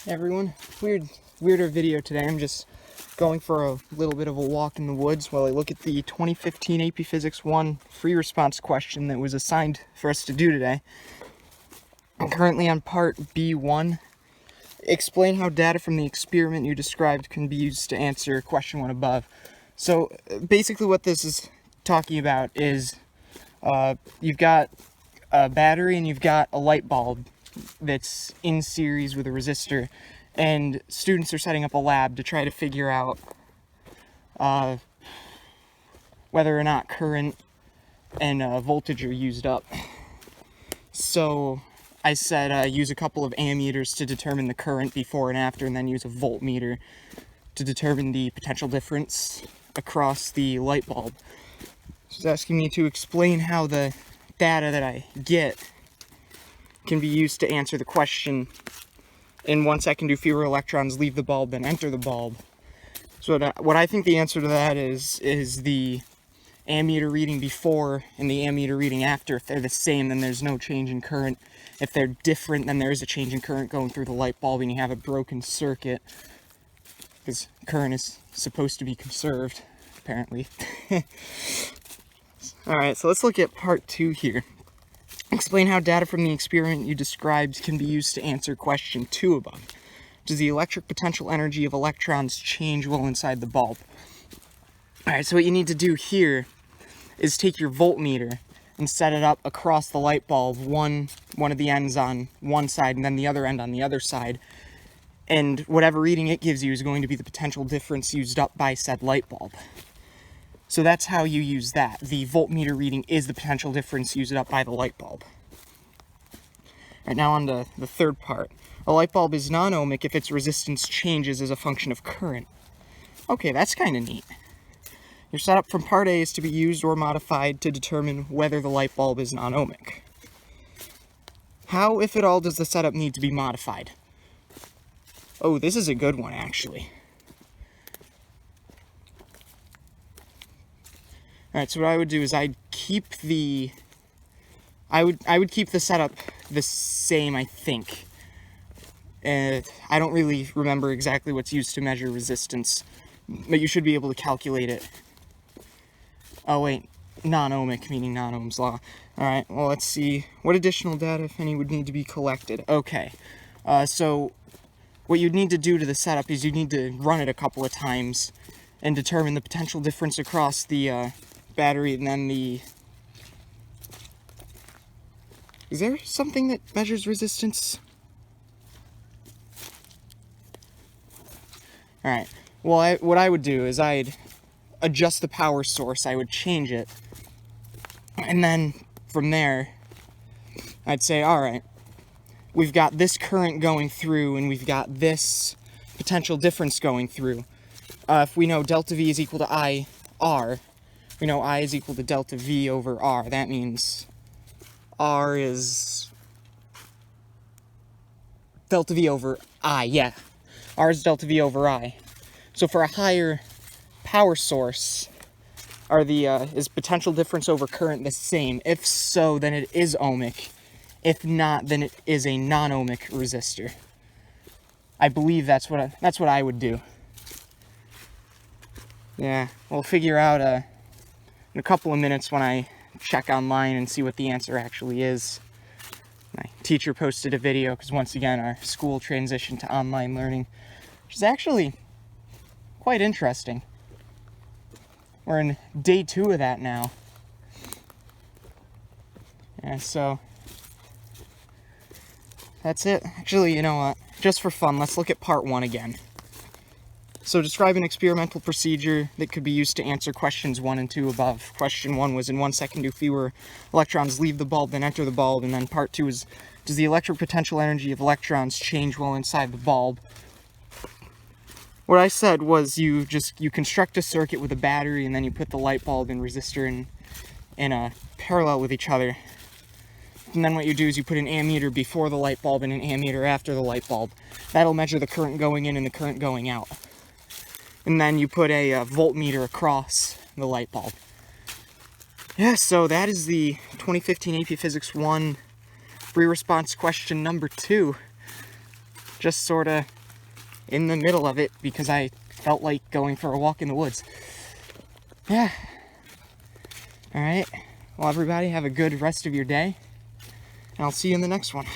Everyone, weirder video today. I'm just going for a little bit of a walk in the woods while I look at the 2015 AP Physics 1 free response question that was assigned for us to do today. I'm currently on part B1. Explain how data from the experiment you described can be used to answer question 1 above. So basically what this is talking about is you've got a battery and you've got a light bulb that's in series with a resistor, and students are setting up a lab to try to figure out whether or not current and voltage are used up. So I said use a couple of ammeters to determine the current before and after, and then use a voltmeter to determine the potential difference across the light bulb. She's asking me to explain how the data that I get can be used to answer the question. In 1 second, do fewer electrons leave the bulb than enter the bulb? So what I think the answer to that is the ammeter reading before and the ammeter reading after. If they're the same, then there's no change in current. If they're different, then there is a change in current going through the light bulb, and you have a broken circuit, because current is supposed to be conserved, apparently. Alright, so let's look at part 2 here. Explain how data from the experiment you described can be used to answer question 2 above. Does the electric potential energy of electrons change while inside the bulb? Alright, so what you need to do here is take your voltmeter and set it up across the light bulb, one of the ends on one side and then the other end on the other side. And whatever reading it gives you is going to be the potential difference used up by said light bulb. So that's how you use that. The voltmeter reading is the potential difference used up by the light bulb. Right, now on to the third part. A light bulb is non-ohmic if its resistance changes as a function of current. Okay, that's kind of neat. Your setup from part A is to be used or modified to determine whether the light bulb is non-ohmic. How, if at all, does the setup need to be modified? Oh, this is a good one, actually. Alright, so what I would do is I'd keep the... I would keep the setup the same, I think. I don't really remember exactly what's used to measure resistance, but you should be able to calculate it. Oh wait, non-ohmic, meaning non-Ohm's law. Alright, well let's see. What additional data, if any, would need to be collected? Okay, so what you'd need to do to the setup is you'd need to run it a couple of times and determine the potential difference across the battery and then the... Is there something that measures resistance? Alright, well what I would do is I'd adjust the power source, I would change it, and then from there I'd say, alright, we've got this current going through and we've got this potential difference going through. If we know delta V is equal to IR, we know I is equal to delta V over R. That means R is delta V over I, yeah. R is delta V over I. So for a higher power source, is potential difference over current the same? If so, then it is ohmic. If not, then it is a non-ohmic resistor. I believe that's what I would do. Yeah, we'll figure out in a couple of minutes when I check online and see what the answer actually is. My teacher posted a video because once again our school transitioned to online learning, which is actually quite interesting. We're in day 2 of that now. Yeah, so that's it. Actually, you know what? Just for fun, let's look at part 1 again. So describe an experimental procedure that could be used to answer questions 1 and 2 above. Question 1 was, in 1 second, do fewer electrons leave the bulb than enter the bulb? And then part 2 is, does the electric potential energy of electrons change while inside the bulb? What I said was you construct a circuit with a battery and then you put the light bulb and resistor in a parallel with each other. And then what you do is you put an ammeter before the light bulb and an ammeter after the light bulb. That'll measure the current going in and the current going out. And then you put a voltmeter across the light bulb. Yeah, so that is the 2015 AP Physics 1 free response question number 2. Just sort of in the middle of it because I felt like going for a walk in the woods. Yeah. All right. Well, everybody, have a good rest of your day, and I'll see you in the next one.